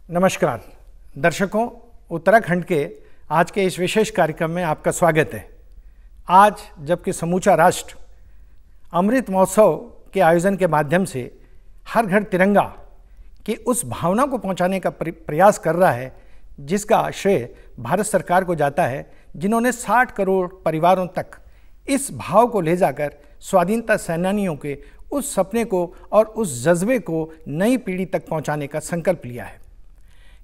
नमस्कार दर्शकों, उत्तराखंड के आज के इस विशेष कार्यक्रम में आपका स्वागत है। आज जबकि समूचा राष्ट्र अमृत महोत्सव के आयोजन के माध्यम से हर घर तिरंगा की उस भावना को पहुंचाने का प्रयास कर रहा है, जिसका श्रेय भारत सरकार को जाता है, जिन्होंने 60 करोड़ परिवारों तक इस भाव को ले जाकर स्वाधीनता सेनानियों के उस सपने को और उस जज्बे को नई पीढ़ी तक पहुंचाने का संकल्प लिया है।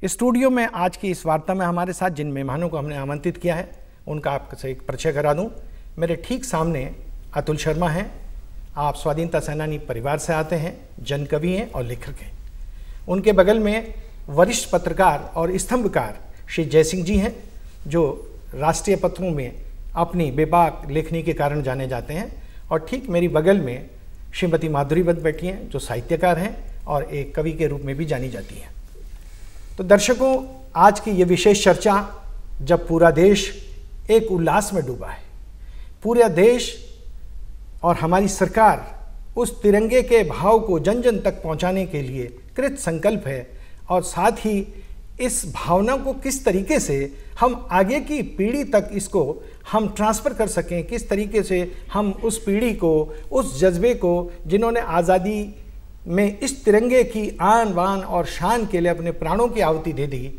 स्टूडियो में आज की इस वार्ता में हमारे साथ जिन मेहमानों को हमने आमंत्रित किया है, उनका आपसे एक परिचय करा दूं। मेरे ठीक सामने अतुल शर्मा हैं। आप स्वाधीनता सेनानी परिवार से आते हैं, जनकवि हैं और लेखक हैं। उनके बगल में वरिष्ठ पत्रकार और स्तंभकार श्री जयसिंह जी हैं, जो राष्ट्रीय पत्रों में अपनी बेबाक लेखनी के कारण जाने जाते हैं। और ठीक मेरी बगल में श्रीमती माधुरी बंद बैठी हैं, जो साहित्यकार हैं और एक कवि के रूप में भी जानी जाती हैं। तो दर्शकों, आज की ये विशेष चर्चा, जब पूरा देश एक उल्लास में डूबा है, पूरा देश और हमारी सरकार उस तिरंगे के भाव को जन जन तक पहुंचाने के लिए कृत संकल्प है, और साथ ही इस भावना को किस तरीके से हम आगे की पीढ़ी तक इसको हम ट्रांसफ़र कर सकें, किस तरीके से हम उस पीढ़ी को, उस जज्बे को, जिन्होंने आज़ादी में इस तिरंगे की आन बान और शान के लिए अपने प्राणों की आहुति दे दी,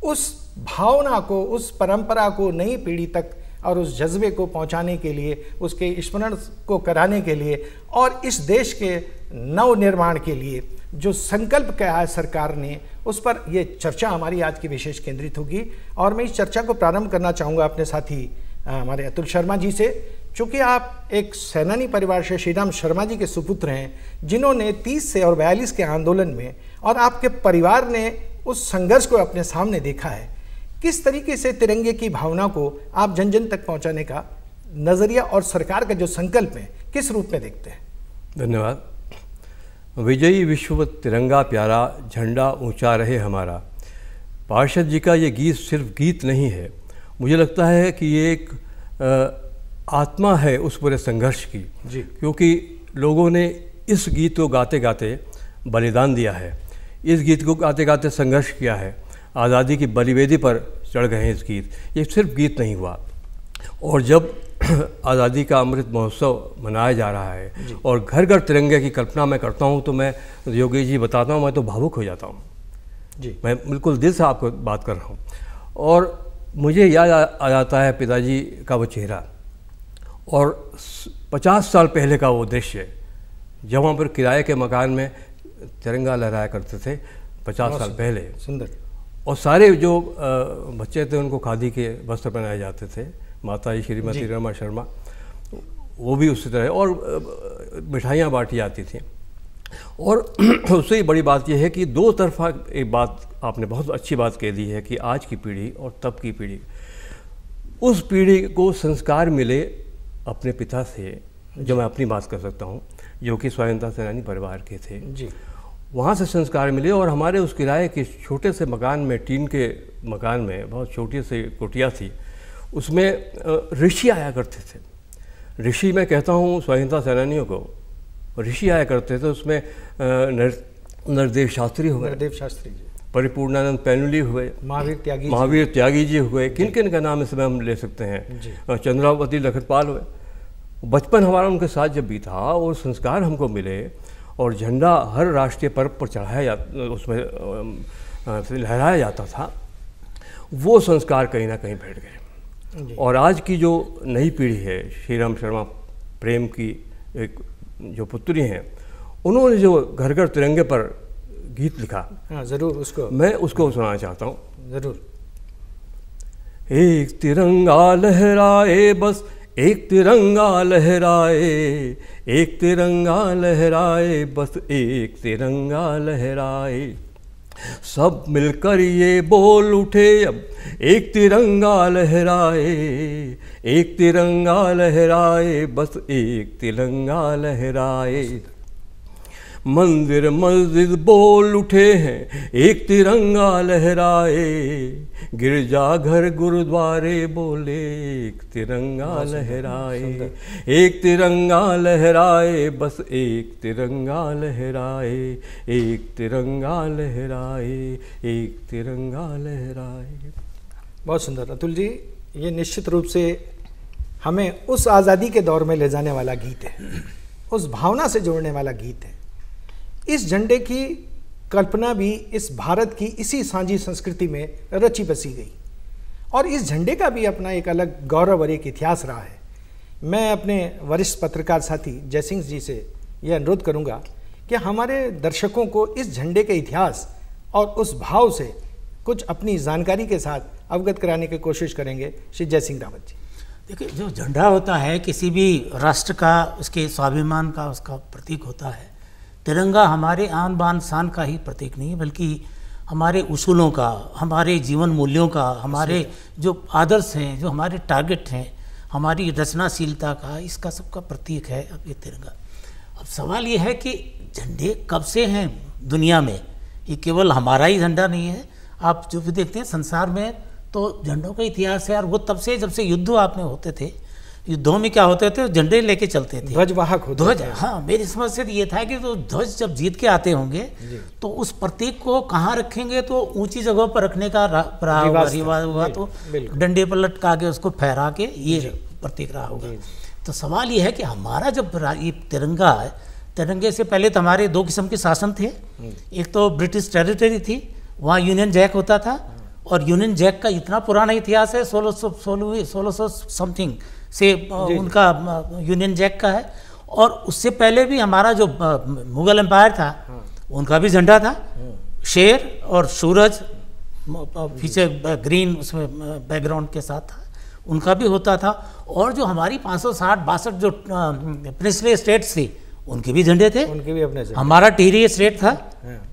उस भावना को, उस परंपरा को नई पीढ़ी तक और उस जज्बे को पहुंचाने के लिए, उसके स्मरण को कराने के लिए और इस देश के नव निर्माण के लिए जो संकल्प किया है सरकार ने, उस पर ये चर्चा हमारी आज की विशेष केंद्रित होगी। और मैं इस चर्चा को प्रारंभ करना चाहूँगा अपने साथी हमारे अतुल शर्मा जी से। चूँकि आप एक सेनानी परिवार से श्रीराम शर्मा जी के सुपुत्र हैं, जिन्होंने 30 से और 42 के आंदोलन में और आपके परिवार ने उस संघर्ष को अपने सामने देखा है, किस तरीके से तिरंगे की भावना को आप जन जन तक पहुंचाने का नज़रिया और सरकार का जो संकल्प है, किस रूप में देखते हैं? धन्यवाद। विजयी विश्व तिरंगा प्यारा, झंडा ऊंचा रहे हमारा। पार्षद जी का ये गीत सिर्फ गीत नहीं है, मुझे लगता है कि ये एक आत्मा है उस पूरे संघर्ष की जी। क्योंकि लोगों ने इस गीत को गाते गाते बलिदान दिया है, इस गीत को गाते गाते संघर्ष किया है, आज़ादी की बलिवेदी पर चढ़ गए हैं। इस गीत, ये सिर्फ गीत नहीं हुआ। और जब आज़ादी का अमृत महोत्सव मनाया जा रहा है और घर घर तिरंगे की कल्पना मैं करता हूँ, तो मैं योगी जी बताता हूँ, मैं तो भावुक हो जाता हूँ जी। मैं बिल्कुल दिल से आपको बात कर रहा हूँ। और मुझे याद आ जाता है पिताजी का वो चेहरा और 50 साल पहले का वो दृश्य, जब वहाँ पर किराए के मकान में तिरंगा लहराया करते थे 50 साल पहले। सुंदर। और सारे जो बच्चे थे उनको खादी के वस्त्र पहनाए जाते थे। माता जी श्रीमती रमा शर्मा, वो भी उसी तरह, और मिठाइयाँ बांटी जाती थी। और उससे बड़ी बात यह है कि दो तरफा एक बात आपने बहुत अच्छी बात कह दी है कि आज की पीढ़ी और तब की पीढ़ी, उस पीढ़ी को संस्कार मिले अपने पिता से, जो मैं अपनी बात कर सकता हूँ, जो कि स्वाधीनता सेनानी परिवार के थे जी। वहाँ से संस्कार मिले। और हमारे उस किराए के छोटे से मकान में, टीन के मकान में, बहुत छोटी सी कुटिया थी, उसमें ऋषि आया करते थे। ऋषि मैं कहता हूँ स्वाधीनता सेनानियों को, ऋषि आया करते थे। उसमें नरदेव शास्त्री हुए, नरदेव शास्त्री जी, परिपूर्णानंद पैनुली हुए, महावीर त्यागी जी हुए, किन किन का नाम इसमें हम ले सकते हैं, चंद्रावती लखनपाल हुए। बचपन हमारा उनके साथ जब बीता और संस्कार हमको मिले और झंडा हर राष्ट्रीय पर्व पर चढ़ाया उसमें लहराया जाता था, वो संस्कार कहीं ना कहीं बैठ गए। और आज की जो नई पीढ़ी है, श्रीराम शर्मा प्रेम की एक जो पुत्री हैं, उन्होंने जो घर घर तिरंगे पर गीत लिखा, हाँ ज़रूर, उसको मैं सुनाना चाहता हूँ। ज़रूर। एक तिरंगा लहराए, बस एक तिरंगा लहराए, एक तिरंगा लहराए, बस एक तिरंगा लहराए। सब मिलकर ये बोल उठे अब, एक तिरंगा लहराए, एक तिरंगा लहराए, बस एक तिरंगा लहराए। मंदिर मस्जिद बोल उठे हैं, एक तिरंगा लहराए, गिरजाघर गुरुद्वारे बोले एक तिरंगा लहराए, एक तिरंगा लहराए, बस एक तिरंगा लहराए, एक तिरंगा लहराए, एक तिरंगा लहराए। बहुत सुंदर अतुल जी, ये निश्चित रूप से हमें उस आज़ादी के दौर में ले जाने वाला गीत है, उस भावना से जोड़ने वाला गीत है। इस झंडे की कल्पना भी इस भारत की इसी साझी संस्कृति में रची बसी गई और इस झंडे का भी अपना एक अलग गौरव और एक इतिहास रहा है। मैं अपने वरिष्ठ पत्रकार साथी जयसिंह जी से यह अनुरोध करूंगा कि हमारे दर्शकों को इस झंडे के इतिहास और उस भाव से कुछ अपनी जानकारी के साथ अवगत कराने की कोशिश करेंगे। श्री जयसिंह रावत जी। देखिए, जो झंडा होता है किसी भी राष्ट्र का, उसके स्वाभिमान का उसका प्रतीक होता है। तिरंगा हमारे आन बान शान का ही प्रतीक नहीं है, बल्कि हमारे उसूलों का, हमारे जीवन मूल्यों का, हमारे जो आदर्श हैं, जो हमारे टारगेट हैं, हमारी रचनाशीलता का, इसका सबका प्रतीक है अब ये तिरंगा। अब सवाल ये है कि झंडे कब से हैं दुनिया में? ये केवल हमारा ही झंडा नहीं है। आप जो भी देखते हैं संसार में तो झंडों का इतिहास है, और वो तब से जब से युद्ध आपने होते थे, युद्धों में क्या होते थे, झंडे लेके चलते थे, ध्वजवाहक होते ध्वज। हाँ, मेरी समझ से ये था कि तो ध्वज जब जीत के आते होंगे तो उस प्रतीक को कहाँ रखेंगे, तो ऊंची जगह पर रखने का रिवाज हुआ, तो डंडे पर लटका के उसको फहरा के ये प्रतीक रहा होगा। तो सवाल ये है कि हमारा जब ये तिरंगा है, तिरंगे से पहले तो हमारे दो किस्म के शासन थे। एक तो ब्रिटिश टेरिटरी थी, वहाँ यूनियन जैक होता था, और यूनियन जैक का इतना पुराना इतिहास है, 1600 समथिंग से उनका यूनियन जैक का है। और उससे पहले भी हमारा जो मुगल एम्पायर था, उनका भी झंडा था, शेर और सूरज पीछे ग्रीन उसमें बैकग्राउंड के साथ था, उनका भी होता था। और जो हमारी 560-62 जो प्रिंसली स्टेट्स थी, उनके भी झंडे थे, उनके भी अपने। हमारा टिहरी स्टेट था,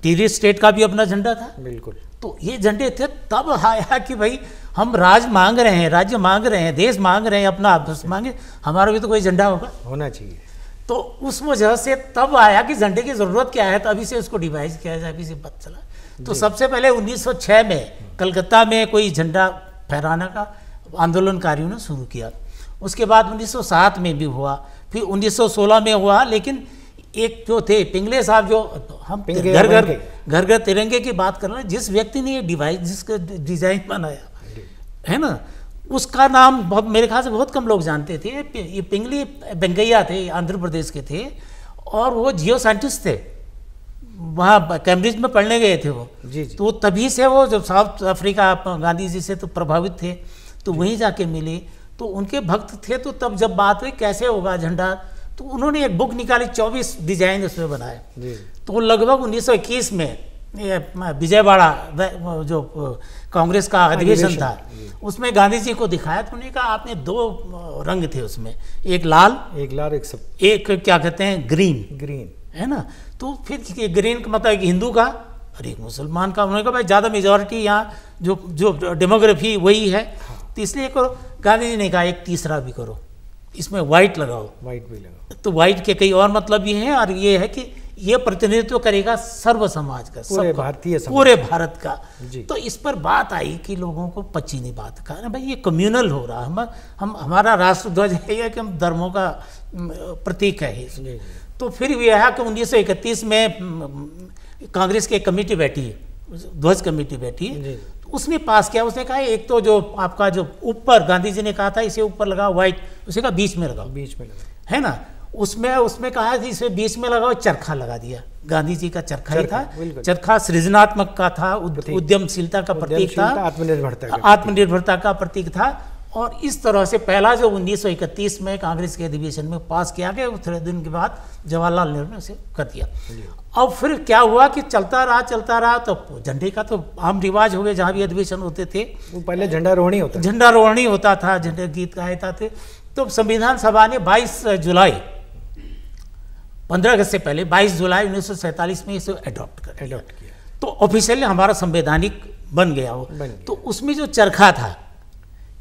टिहरी स्टेट का भी अपना झंडा था। बिल्कुल। तो ये झंडे थे। तब आया कि भाई हम राज मांग रहे हैं, राज्य मांग रहे हैं, देश मांग रहे हैं, अपना आपस मांगे, हमारा भी तो कोई झंडा होना चाहिए। तो उस वजह से तब आया कि झंडे की जरूरत क्या है, तभी से उसको डिवाइस किया जाए, अभी से पता चला। तो सबसे पहले 1906 में कलकत्ता में कोई झंडा फहराने का आंदोलनकारियों ने शुरू किया। उसके बाद 1907 में भी हुआ, फिर 1916 में हुआ। लेकिन एक जो थे पिंगले साहब, जो हम घर घर तिरंगे की बात कर रहे हैं, जिस व्यक्ति ने ये डिवाइस, जिसका डिजाइन बनाया है ना, उसका नाम बहुत, मेरे ख्याल से बहुत कम लोग जानते थे। ये पिंगली वेंकैया थे, आंध्र प्रदेश के थे, और वो जियो साइंटिस्ट थे, वहाँ कैम्ब्रिज में पढ़ने गए थे वो। जी। तो तभी से वो जब साउथ अफ्रीका गांधी जी से तो प्रभावित थे, तो वहीं जाके मिले, तो उनके भक्त थे। तो तब जब बात हुई कैसे होगा झंडा, तो उन्होंने एक बुक निकाली, 24 डिजाइन उसमें बनाए। तो लगभग 1921 में विजयवाड़ा जो कांग्रेस का अधिवेशन था, उसमें गांधी जी को दिखाया। तो उन्होंने कहा आपने 2 रंग थे उसमें, एक लाल, एक क्या कहते हैं ग्रीन, है ना। तो फिर ग्रीन का मतलब एक हिंदू का और एक मुसलमान का। उन्होंने कहा भाई ज़्यादा मेजॉरिटी यहाँ जो डेमोग्राफी वही है, तो इसलिए करो। गांधी जी ने कहा एक तीसरा भी करो, इसमें व्हाइट लगाओ। व्हाइट भी लगाओ। तो व्हाइट के कई और मतलब भी हैं, और ये है कि ये प्रतिनिधित्व करेगा सर्व समाज का, पूरे भारतीय समाज, पूरे भारत का। जी। तो इस पर बात आई कि लोगों को पची नहीं बात, कहा भाई ये कम्युनल हो रहा है, हम हमारा राष्ट्र ध्वज है कि हम धर्मों का प्रतीक है। तो फिर यह है कि 1931 में कांग्रेस की एक कमेटी बैठी, ध्वज कमेटी बैठी, उसने पास किया। उसने कहा एक तो जो आपका जो ऊपर, गांधी जी ने कहा था इसे ऊपर लगाओ व्हाइट, उसे कहा बीच में लगाओ, है ना। उसमें कहा कि इसे बीच में लगाओ, चरखा लगा दिया। गांधी जी का चरखा ही था। चरखा सृजनात्मक का था, उद्यमशीलता का प्रतीक था, आत्मनिर्भरता का प्रतीक था। और इस तरह से पहला जो 1931 में कांग्रेस के अधिवेशन में पास किया गया, थोड़े दिन के बाद जवाहरलाल नेहरू ने उसे कर दिया। अब फिर क्या हुआ कि चलता रहा, तो झंडे का तो आम रिवाज हो गए, जहाँ भी अधिवेशन होते थे वो पहले झंडारोहणी होता था, झंडे गीत गाए थे। तो संविधान सभा ने 22 जुलाई 15 अगस्त से पहले 22 जुलाई 1947 में इसे अडॉप्ट किया। तो ऑफिशियली हमारा संवैधानिक बन गया वो। तो उसमें जो चरखा था,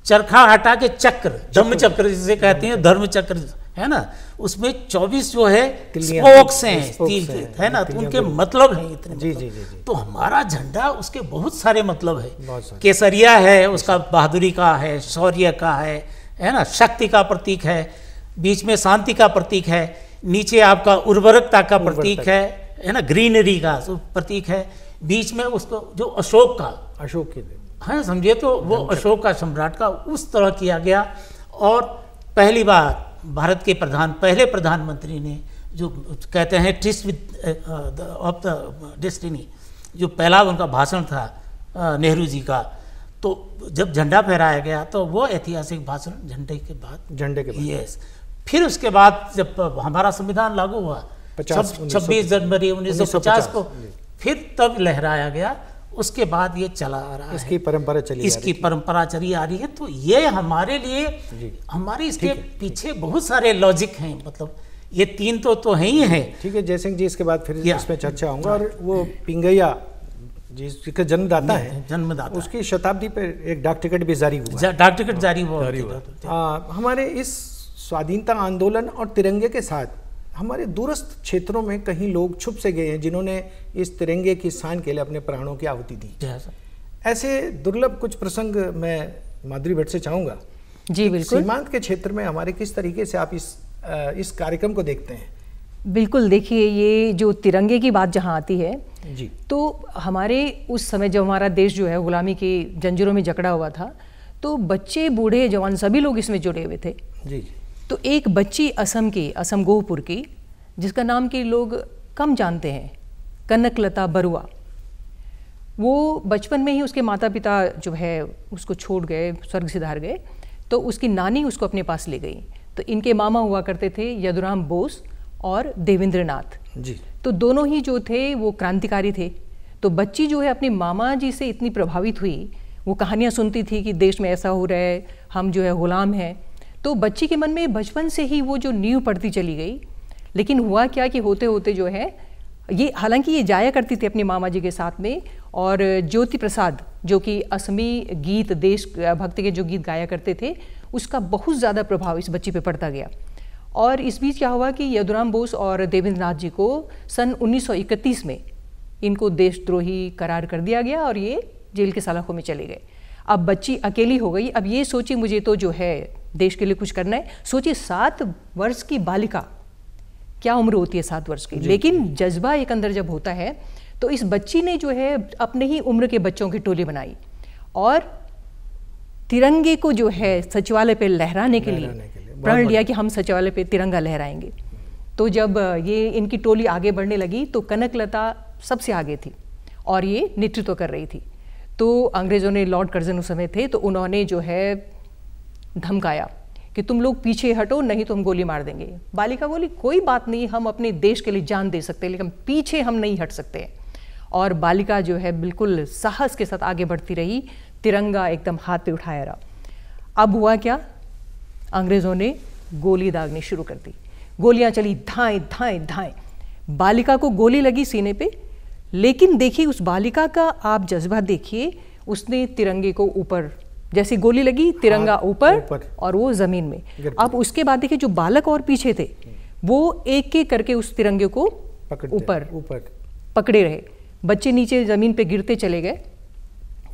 चरखा हटा के चक्र, धम्म चक्र जिसे कहते हैं, धर्म चक्र है ना, उसमें 24 जो है स्पोक्स हैं, है ना, तो उनके मतलब हैं इतने। जी जी जी जी। तो हमारा झंडा उसके बहुत सारे मतलब है। केसरिया है, उसका बहादुरी का है, शौर्य का है ना, शक्ति का प्रतीक है, बीच में शांति का प्रतीक है, नीचे आपका उर्वरकता का प्रतीक है ना, ग्रीनरी का प्रतीक है, बीच में उसको जो अशोक का, अशोक की है समझिए, तो वो अशोक का सम्राट का उस तरह किया गया। और पहली बार भारत के पहले प्रधानमंत्री ने जो कहते हैं tourist with of the destiny, जो पहला उनका भाषण था नेहरू जी का, तो जब झंडा फहराया गया तो वो ऐतिहासिक भाषण झंडे के बाद यस। फिर उसके बाद जब हमारा संविधान लागू हुआ 26 जनवरी 1950 को, फिर तब लहराया गया। उसके बाद ये चला आ रहा है, इसकी परंपरा चली आ रही है। तो ये हमारे लिए, हमारे इसके पीछे बहुत सारे लॉजिक हैं, मतलब ये तीन तो हैं ही हैं। ठीक है जयसिंह जी, इसके बाद फिर इसमें चर्चा होगा। और वो पिंगैया जिसका जन्मदाता है, उसकी शताब्दी पर एक डाक टिकट भी जारी हुआ। डाक टिकट जारी हुआ। हमारे इस स्वाधीनता आंदोलन और तिरंगे के साथ हमारे दूरस्थ क्षेत्रों में कहीं लोग छुप से गए हैं जिन्होंने इस तिरंगे की शान के लिए अपने प्राणों की आहुति दी। ऐसे दुर्लभ कुछ प्रसंग मैं माधुरी भट्ट से चाहूँगा। जी बिल्कुल। सीमांत के क्षेत्र में हमारे किस तरीके से आप इस कार्यक्रम को देखते हैं? बिल्कुल, देखिए ये जो तिरंगे की बात जहाँ आती है जी, तो हमारे उस समय जब हमारा देश जो है गुलामी की जंजीरों में जकड़ा हुआ था, तो बच्चे बूढ़े जवान सभी लोग इसमें जुड़े हुए थे। जी। तो एक बच्ची असम गोहपुर की, जिसका नाम के लोग कम जानते हैं, कनकलता बरुआ, वो बचपन में ही उसके माता पिता जो है उसको छोड़ गए, स्वर्ग सिधार गए, तो उसकी नानी उसको अपने पास ले गई। तो इनके मामा हुआ करते थे यदुराम बोस और देवेंद्र नाथ जी। तो दोनों ही जो थे वो क्रांतिकारी थे। तो बच्ची जो है अपनी मामा जी से इतनी प्रभावित हुई, वो कहानियाँ सुनती थी कि देश में ऐसा हो रहा है, हम जो है गुलाम हैं। तो बच्ची के मन में बचपन से ही वो जो नींव पड़ती चली गई। लेकिन हुआ क्या कि होते होते जो है ये, हालांकि ये जाया करती थी अपने मामा जी के साथ में, और ज्योति प्रसाद जो कि असमी गीत, देश भक्ति के जो गीत गाया करते थे, उसका बहुत ज़्यादा प्रभाव इस बच्ची पे पड़ता गया। और इस बीच क्या हुआ कि यदुराम बोस और देवेंद्र नाथ जी को सन 1931 में इनको देशद्रोही करार कर दिया गया और ये जेल के सलाखों में चले गए। अब बच्ची अकेली हो गई। अब ये सोची मुझे तो जो है देश के लिए कुछ करना है। सोचिए 7 वर्ष की बालिका, क्या उम्र होती है 7 वर्ष की, लेकिन जज्बा एक अंदर जब होता है तो इस बच्ची ने जो है अपने ही उम्र के बच्चों की टोली बनाई और तिरंगे को जो है सचिवालय पे लहराने के लिए प्रण लिया कि हम सचिवालय पे तिरंगा लहराएंगे। तो जब ये इनकी टोली आगे बढ़ने लगी तो कनकलता सबसे आगे थी और ये नेतृत्व कर रही थी। तो अंग्रेज़ों ने, लॉर्ड कर्जन उस समय थे, तो उन्होंने जो है धमकाया कि तुम लोग पीछे हटो नहीं तो हम गोली मार देंगे। बालिका बोली कोई बात नहीं, हम अपने देश के लिए जान दे सकते हैं लेकिन पीछे हम नहीं हट सकते। और बालिका जो है बिल्कुल साहस के साथ आगे बढ़ती रही, तिरंगा एकदम हाथ पे उठाया रहा। अब हुआ क्या, अंग्रेज़ों ने गोली दागनी शुरू कर दी। गोलियां चली धाएं धाएं धाएं। बालिका को गोली लगी सीने पे, लेकिन देखिए उस बालिका का आप जज्बा देखिए, उसने तिरंगे को ऊपर, जैसे गोली लगी तिरंगा ऊपर और वो जमीन में। अब उसके बाद देखिए जो बालक और पीछे थे वो एक एक करके उस तिरंगे को ऊपर पकड़े रहे। बच्चे नीचे जमीन पे गिरते चले गए,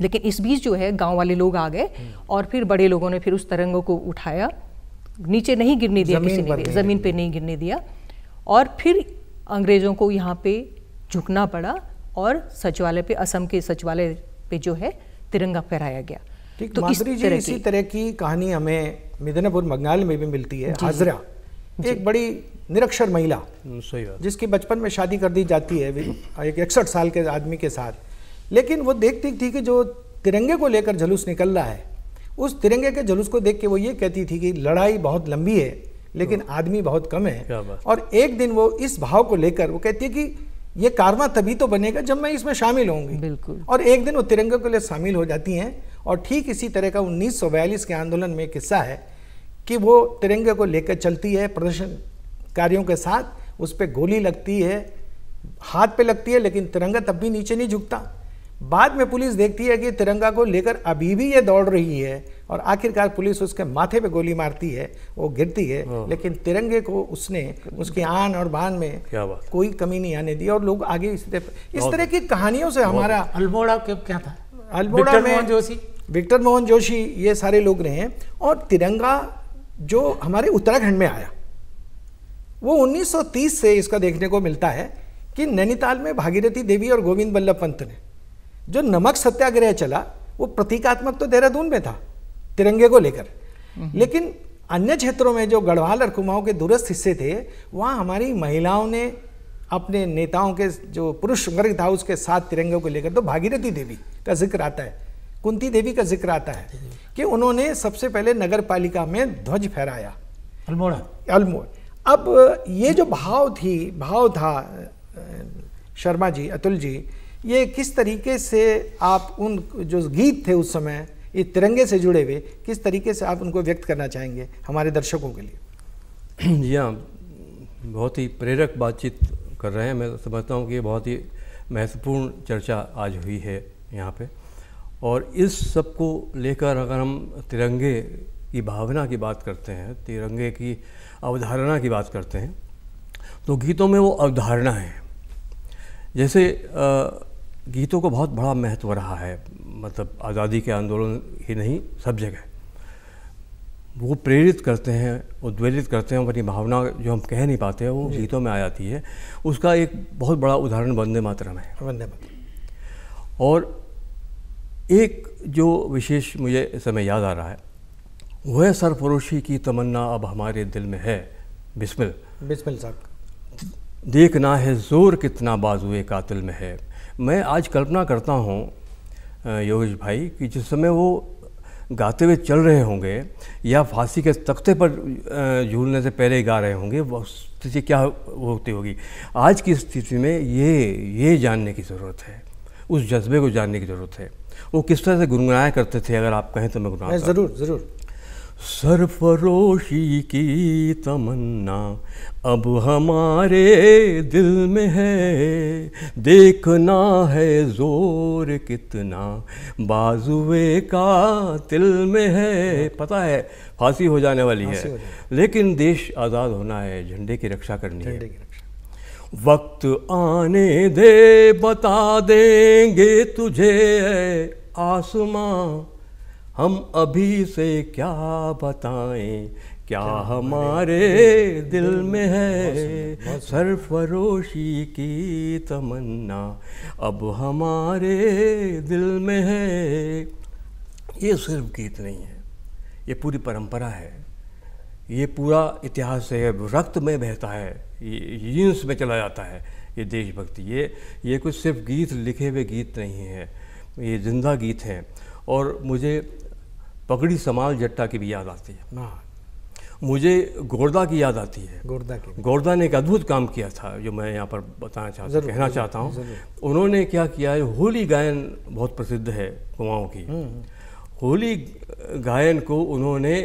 लेकिन इस बीच जो है गांव वाले लोग आ गए और फिर बड़े लोगों ने फिर उस तिरंगे को उठाया, नीचे नहीं गिरने दिया, किसी ने भी जमीन पे नहीं गिरने दिया। और फिर अंग्रेजों को यहाँ पे झुकना पड़ा और सचिवालय पे, असम के सचिवालय पे जो है तिरंगा फहराया गया। तो इसी तरह की कहानी हमें मिदनापुर बंगाल में भी मिलती है। हाजरा एक बड़ी निरक्षर महिला, जिसकी बचपन में शादी कर दी जाती है एक 61 साल के आदमी के साथ, लेकिन वो देखती थी कि जो तिरंगे को लेकर जुलूस निकल रहा है, उस तिरंगे के जुलूस को देख के वो ये कहती थी कि लड़ाई बहुत लंबी है लेकिन आदमी बहुत कम है। और एक दिन वो इस भाव को लेकर वो कहती है कि ये कारवां तभी तो बनेगा जब मैं इसमें शामिल होंगी। बिल्कुल। और एक दिन वो तिरंगे के लिए शामिल हो जाती हैं। और ठीक इसी तरह का 1942 के आंदोलन में एक किस्सा है कि वो तिरंगे को लेकर चलती है प्रदर्शनकारियों के साथ, उस पर गोली लगती है, हाथ पे लगती है, लेकिन तिरंगा तब भी नीचे नहीं झुकता। बाद में पुलिस देखती है कि तिरंगा को लेकर अभी भी ये दौड़ रही है और आखिरकार पुलिस उसके माथे पे गोली मारती है, वो गिरती है, लेकिन तिरंगे को उसने उसकी आन और बान में कोई कमी नहीं आने दी और लोग आगे इस तरह की कहानियों से हमारा। अल्मोड़ा क्या था, अल्मोड़ा में विक्टर मोहन जोशी, ये सारे लोग रहे हैं। और तिरंगा जो हमारे उत्तराखंड में आया वो 1930 से इसका देखने को मिलता है कि नैनीताल में भागीरथी देवी और गोविंद बल्लभ पंत ने जो नमक सत्याग्रह चला वो प्रतीकात्मक तो देहरादून में था तिरंगे को लेकर, लेकिन अन्य क्षेत्रों में जो गढ़वाल और कुमाऊं के दूरस्थ हिस्से थे वहाँ हमारी महिलाओं ने अपने नेताओं के जो पुरुष वर्ग था उसके साथ तिरंगे को लेकर, तो भागीरथी देवी का जिक्र आता है, कुंती देवी का जिक्र आता है कि उन्होंने सबसे पहले नगर पालिका में ध्वज फहराया अल्मोड़ा। अब ये जो भाव था शर्मा जी, अतुल जी, ये किस तरीके से आप उन जो गीत थे उस समय ये तिरंगे से जुड़े हुए, किस तरीके से आप उनको व्यक्त करना चाहेंगे हमारे दर्शकों के लिए? जी हाँ, बहुत ही प्रेरक बातचीत कर रहे हैं। मैं समझता हूँ कि ये बहुत ही महत्वपूर्ण चर्चा आज हुई है यहाँ पे, और इस सब को लेकर अगर हम तिरंगे की भावना की बात करते हैं, तिरंगे की अवधारणा की बात करते हैं, तो गीतों में वो अवधारणा है। जैसे गीतों को बहुत बड़ा महत्व रहा है, मतलब आज़ादी के आंदोलन ही नहीं, सब जगह वो प्रेरित करते हैं, उद्वेलित करते हैं, अपनी भावना जो हम कह नहीं पाते हैं वो गीतों में आ जाती है। उसका एक बहुत बड़ा उदाहरण वंदे मातरम है। वंदे मातरम। और एक जो विशेष मुझे इस समय याद आ रहा है वो है सरफरोशी की तमन्ना अब हमारे दिल में है, बिस्मिल साहब, देखना है जोर कितना बाजुए कातिल में है। मैं आज कल्पना करता हूँ योगेश भाई कि जिस समय वो गाते हुए चल रहे होंगे या फांसी के तख्ते पर झूलने से पहले गा रहे होंगे, वो स्थिति क्या होती होगी। आज की स्थिति में ये जानने की ज़रूरत है, उस जज्बे को जानने की ज़रूरत है। वो किस तरह से गुनगुनाया करते थे, अगर आप कहें तो मैं गुनगुनाता। ज़रूर। सरफरोशी की तमन्ना अब हमारे दिल में है, देखना है जोर कितना बाजुए का तिल में है। पता है फांसी हो जाने वाली है, लेकिन देश आज़ाद होना है, झंडे की रक्षा करनी है। वक्त आने दे बता देंगे तुझे आसमां, हम अभी से क्या बताएं क्या हमारे दिल में है। सरफरोशी की तमन्ना अब हमारे दिल में है। ये सिर्फ गीत नहीं है, ये पूरी परंपरा है, ये पूरा इतिहास है, रक्त में बहता है, ये जीन्स में चला जाता है ये देशभक्ति। ये कुछ सिर्फ गीत, लिखे हुए गीत नहीं है, ये जिंदा गीत हैं। और मुझे पगड़ी समाल जट्टा की भी याद आती है, मुझे गोरदा की याद आती है। गोरदा ने एक अद्भुत काम किया था जो मैं यहाँ पर कहना चाहता हूँ। उन्होंने क्या किया है, होली गायन बहुत प्रसिद्ध है कुमाऊँ की। होली गायन को उन्होंने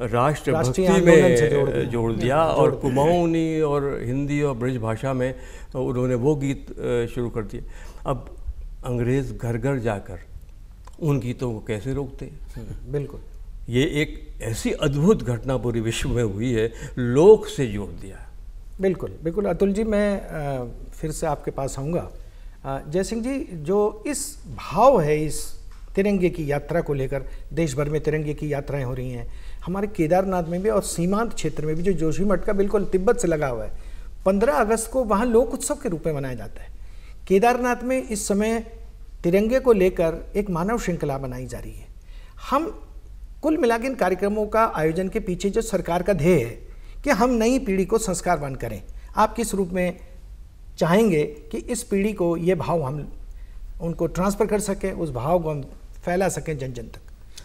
राष्ट्रभक्ति में जोड़ दिया और कुमाऊनी और हिंदी और ब्रज भाषा में उन्होंने वो गीत शुरू कर दिए। अब अंग्रेज़ घर घर जाकर उन गीतों को कैसे रोकते? बिल्कुल, ये एक ऐसी अद्भुत घटना पूरी विश्व में हुई है, लोक से जोड़ दिया। बिल्कुल अतुल जी, मैं फिर से आपके पास आऊँगा। जयसिंह जी, जो इस भाव है इस तिरंगे की यात्रा को लेकर, देश भर में तिरंगे की यात्राएं हो रही हैं, हमारे केदारनाथ में भी और सीमांत क्षेत्र में भी जो जोशीमठ का बिल्कुल तिब्बत से लगा हुआ है, 15 अगस्त को वहाँ लोक उत्सव के रूप में मनाया जाता है। केदारनाथ में इस समय तिरंगे को लेकर एक मानव श्रृंखला बनाई जा रही है। हम कुल मिलाकर इन कार्यक्रमों का आयोजन के पीछे जो सरकार का ध्येय है कि हम नई पीढ़ी को संस्कारवान करें, आप किस रूप में चाहेंगे कि इस पीढ़ी को ये भाव हम उनको ट्रांसफ़र कर सकें, उस भाव को हम फैला सकें जन जन तक?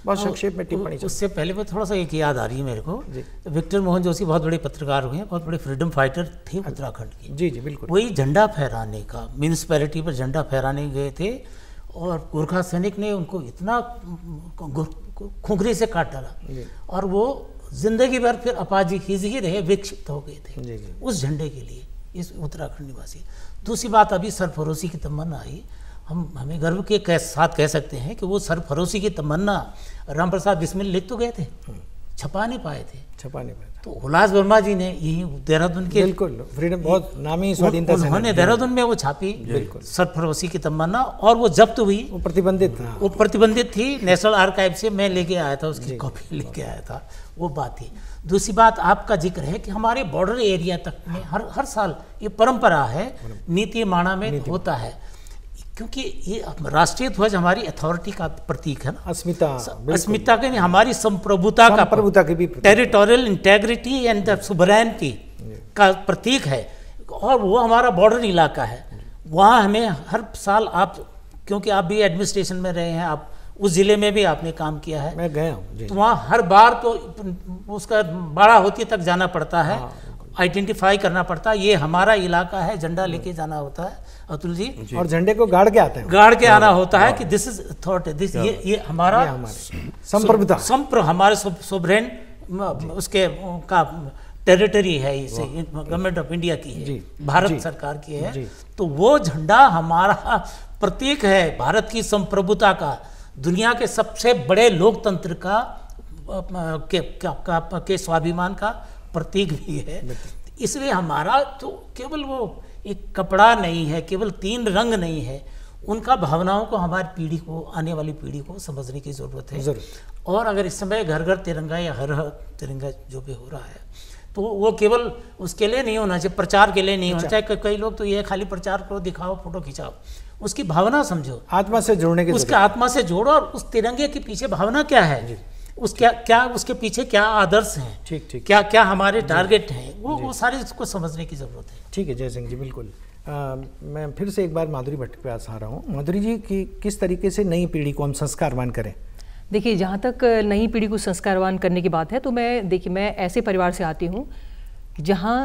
बहुत संक्षेप में टिप्पणी। उससे पहले मैं थोड़ा सा एक याद आ रही है मेरे को, विक्टर मोहन जोशी बहुत बड़े पत्रकार हुए हैं, बहुत बड़े फ्रीडम फाइटर थे उत्तराखंड के। जी बिल्कुल। वही झंडा फहराने का, म्यूनिसिपैलिटी पर झंडा फहराने गए थे और गोरखा सैनिक ने उनको इतना खुंखरी से काट डाला और वो जिंदगी भर फिर अपाजी ही रहे, विक्षिप्त हो गए थे उस झंडे के लिए, इस उत्तराखंड निवासी। दूसरी बात, अभी सरफरोशी की तमन्ना आई, हमें गर्व के साथ कह सकते हैं कि वो सरफरोशी की तमन्ना राम प्रसाद बिस्मिल लिख तो गए थे, छपा नहीं पाए थे। तो हुलास वर्मा जी ने यही देहरादून के, बिल्कुल फ्रीडम बहुत नामी स्वाधीनता उन्होंने देहरादून में वो छापी सरफरोशी की तमन्ना, और वो जब्त हुई। वो प्रतिबंधित था, वो प्रतिबंधित थी। नेशनल आर्काइव से मैं लेके आया था, उसकी कॉपी लेके आया था, वो बात थी। दूसरी बात आपका जिक्र है कि हमारे बॉर्डर एरिया तक में हर साल ये परंपरा है, नीति माणा में होता है, क्योंकि ये राष्ट्रीय ध्वज हमारी अथॉरिटी का प्रतीक है ना, अस्मिता के नहीं, हमारी संप्रभुता की भी, टेरिटोरियल इंटेग्रिटी एंड द सुवरेनिटी का प्रतीक है, और वो हमारा बॉर्डर इलाका है। वहाँ हमें हर साल आप, क्योंकि आप भी एडमिनिस्ट्रेशन में रहे हैं, आप उस जिले में भी आपने काम किया है, मैं गया हूँ, तो वहाँ हर बार तो उसका बड़ा होती तक जाना पड़ता है, आइडेंटिफाई करना पड़ता है, ये हमारा इलाका है, झंडा लेके जाना होता है अतुल जी, और झंडे को गाड़ के आते हैं, गाड़ के आना होता है कि दिस इज अथॉरिटी, दिस ये हमारा संप्रभुता, हमारे सोवरेन उसके का टेरिटरी है, इसे गवर्नमेंट ऑफ इंडिया की है, भारत सरकार की है। तो वो झंडा हमारा प्रतीक है भारत की संप्रभुता का, दुनिया के सबसे बड़े लोकतंत्र के स्वाभिमान का प्रतीक भी है। इसलिए हमारा तो केवल वो एक कपड़ा नहीं है, केवल 3 रंग नहीं है, उनका भावनाओं को हमारी पीढ़ी को, आने वाली पीढ़ी को समझने की ज़रूरत है। और अगर इस समय घर घर तिरंगा या हर तिरंगा जो भी हो रहा है, तो वो केवल उसके लिए नहीं होना चाहिए, प्रचार के लिए नहीं होना चाहिए। कई लोग तो ये खाली प्रचार करो, दिखाओ, फोटो खिंचाओ, उसकी भावना समझो, आत्मा से जोड़ने की, उसके आत्मा से जोड़ो, और उस तिरंगे के पीछे भावना क्या है, क्या उसके पीछे क्या आदर्श हैं, ठीक, क्या हमारे टारगेट हैं, वो सारे इसको समझने की जरूरत है। ठीक है जय सिंह जी, बिल्कुल। मैं फिर से एक बार माधुरी भट्ट के पास आ रहा हूँ। माधुरी जी, की किस तरीके से नई पीढ़ी को हम संस्कारवान करें? देखिए, जहाँ तक नई पीढ़ी को संस्कारवान करने की बात है, तो मैं ऐसे परिवार से आती हूँ जहाँ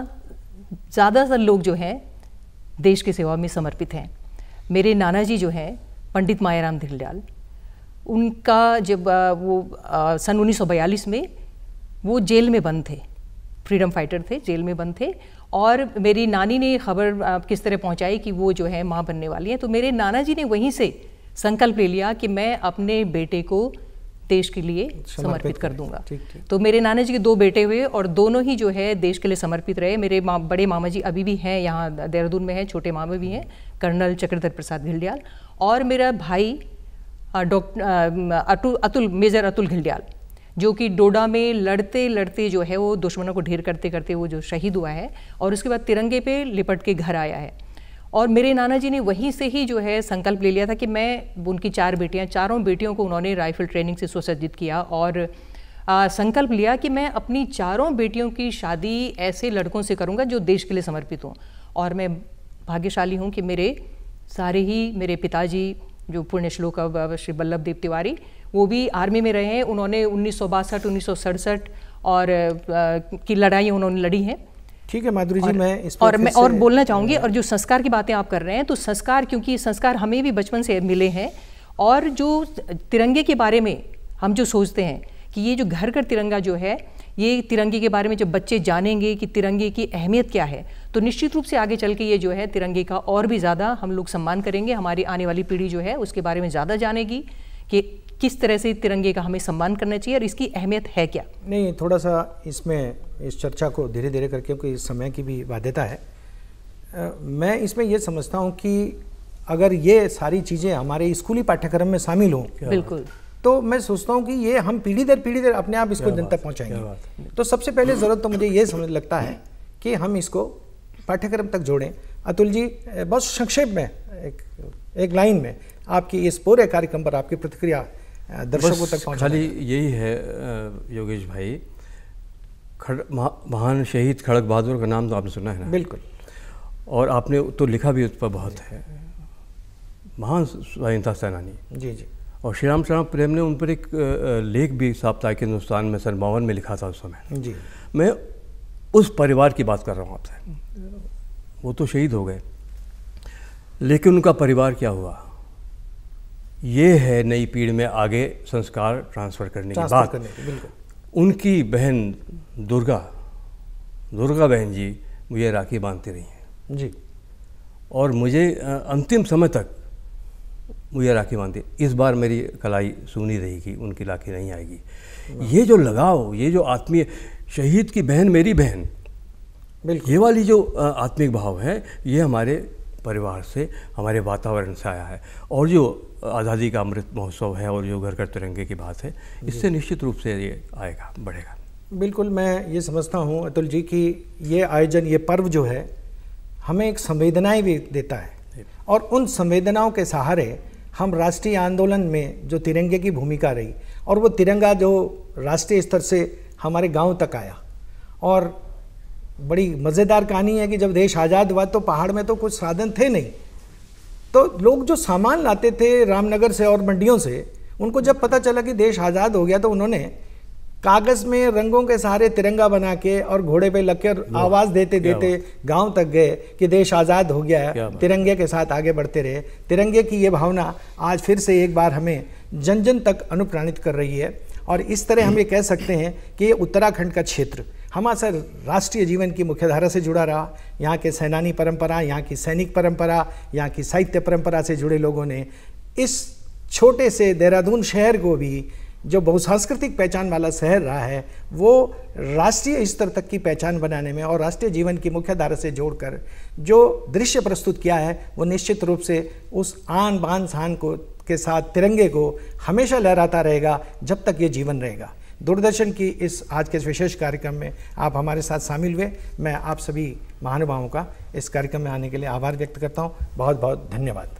ज़्यादातर लोग जो हैं देश की सेवा में समर्पित हैं। मेरे नाना जी जो हैं पंडित मायाराम धिल्डियाल, उनका जब वो सन 1942 में वो जेल में बंद थे, फ्रीडम फाइटर थे, जेल में बंद थे, और मेरी नानी ने खबर किस तरह पहुंचाई कि वो जो है माँ बनने वाली हैं। तो मेरे नाना जी ने वहीं से संकल्प ले लिया कि मैं अपने बेटे को देश के लिए समर्पित कर दूंगा। तो मेरे नाना जी के 2 बेटे हुए, और दोनों ही जो है देश के लिए समर्पित रहे। मेरे बड़े मामा जी अभी भी हैं, यहाँ देहरादून में हैं, छोटे मामा भी हैं, कर्नल चक्रधर प्रसाद धिल्डियाल, और मेरा भाई डॉक्टर मेजर अतुल धिल्डियाल, जो कि डोडा में लड़ते लड़ते जो है वो दुश्मनों को ढेर करते करते वो जो शहीद हुआ है, और उसके बाद तिरंगे पे लिपट के घर आया है। और मेरे नाना जी ने वहीं से ही जो है संकल्प ले लिया था कि मैं, उनकी 4 बेटियां, चारों बेटियों को उन्होंने राइफल ट्रेनिंग से सुसज्जित किया, और संकल्प लिया कि मैं अपनी 4 बेटियों की शादी ऐसे लड़कों से करूँगा जो देश के लिए समर्पित हों। और मैं भाग्यशाली हूँ कि मेरे पिताजी जो पुण्य श्लोक श्री वल्लभ देव तिवारी, वो भी आर्मी में रहे हैं। उन्होंने 1962, 1967 और की लड़ाई उन्होंने लड़ी हैं। ठीक है माधुरी जी, मैं इस और बोलना चाहूँगी, और जो संस्कार की बातें आप कर रहे हैं, तो संस्कार, क्योंकि संस्कार हमें भी बचपन से मिले हैं, और जो तिरंगे के बारे में हम जो सोचते हैं कि ये जो घर घर तिरंगा जो है, ये तिरंगे के बारे में जब बच्चे जानेंगे कि तिरंगे की अहमियत क्या है, तो निश्चित रूप से आगे चल के ये जो है तिरंगे का और भी ज़्यादा हम लोग सम्मान करेंगे। हमारी आने वाली पीढ़ी जो है उसके बारे में ज़्यादा जानेगी कि किस तरह से तिरंगे का हमें सम्मान करना चाहिए और इसकी अहमियत है क्या। नहीं, थोड़ा सा इसमें इस चर्चा को धीरे धीरे करके, क्योंकि इस समय की भी बाध्यता है, मैं इसमें ये समझता हूँ कि अगर ये सारी चीज़ें हमारे स्कूली पाठ्यक्रम में शामिल हों, बिल्कुल, तो मैं सोचता हूँ कि ये हम पीढ़ी दर अपने आप इसको जन तक पहुँचाएंगे। तो सबसे पहले ज़रूरत तो मुझे ये समझ लगता है कि हम इसको पाठ्यक्रम तक जोड़ें। अतुल जी, बहुत संक्षेप में एक लाइन में आपकी इस पूरे कार्यक्रम पर आपकी प्रतिक्रिया दर्शकों तक पहुँचा। खाली यही है योगेश भाई, महान शहीद खड़ग बहादुर का नाम तो आपने सुना है ना? बिल्कुल। और आपने तो लिखा भी उस पर बहुत है, महान स्वाधीनता सेनानी। जी जी। और श्री राम शरण प्रेम ने उन पर एक लेख भी साप्ताहिक हिंदुस्तान में सन 52 में लिखा था उस समय। जी। मैं उस परिवार की बात कर रहा हूँ आपसे। वो तो शहीद हो गए, लेकिन उनका परिवार क्या हुआ, ये है नई पीढ़ी में आगे संस्कार ट्रांसफ़र करने की बात। उनकी बहन दुर्गा बहन जी मुझे राखी बांधती रही हैं जी, और मुझे अंतिम समय तक मुझे राखी बांधते, इस बार मेरी कलाई सूनी रहेगी, उनकी राखी नहीं आएगी। ये जो लगाव, ये जो आत्मीय, शहीद की बहन मेरी बहन, ये वाली जो आत्मिक भाव है, ये हमारे परिवार से, हमारे वातावरण से आया है। और जो आज़ादी का अमृत महोत्सव है और जो घर घर तिरंगे की बात है, इससे निश्चित रूप से ये आएगा, बढ़ेगा। बिल्कुल, मैं ये समझता हूँ अतुल जी कि ये आयोजन, ये पर्व जो है हमें एक संवेदनाएं भी देता है, और उन संवेदनाओं के सहारे हम राष्ट्रीय आंदोलन में जो तिरंगे की भूमिका रही, और वो तिरंगा जो राष्ट्रीय स्तर से हमारे गांव तक आया। और बड़ी मज़ेदार कहानी है कि जब देश आज़ाद हुआ तो पहाड़ में तो कुछ साधन थे नहीं, तो लोग जो सामान लाते थे रामनगर से और मंडियों से, उनको जब पता चला कि देश आज़ाद हो गया तो उन्होंने कागज़ में रंगों के सहारे तिरंगा बना के और घोड़े पे लगकर आवाज़ देते देते गांव तक गए कि देश आज़ाद हो गया है, तिरंगे के साथ आगे बढ़ते रहे। तिरंगे की ये भावना आज फिर से एक बार हमें जन जन तक अनुप्राणित कर रही है। और इस तरह हम ये कह सकते हैं कि ये उत्तराखंड का क्षेत्र हमारे राष्ट्रीय जीवन की मुख्यधारा से जुड़ा रहा। यहाँ के सेनानी परंपरा, यहाँ की सैनिक परंपरा, यहाँ की साहित्य परंपरा से जुड़े लोगों ने इस छोटे से देहरादून शहर को भी, जो बहुसांस्कृतिक पहचान वाला शहर रहा है, वो राष्ट्रीय स्तर तक की पहचान बनाने में और राष्ट्रीय जीवन की मुख्य धारा से जोड़कर जो दृश्य प्रस्तुत किया है, वो निश्चित रूप से उस आन बान शान को के साथ तिरंगे को हमेशा लहराता रहेगा जब तक ये जीवन रहेगा। दूरदर्शन की इस आज के विशेष कार्यक्रम में आप हमारे साथ शामिल हुए। मैं आप सभी महानुभावों का इस कार्यक्रम में आने के लिए आभार व्यक्त करता हूँ। बहुत बहुत धन्यवाद।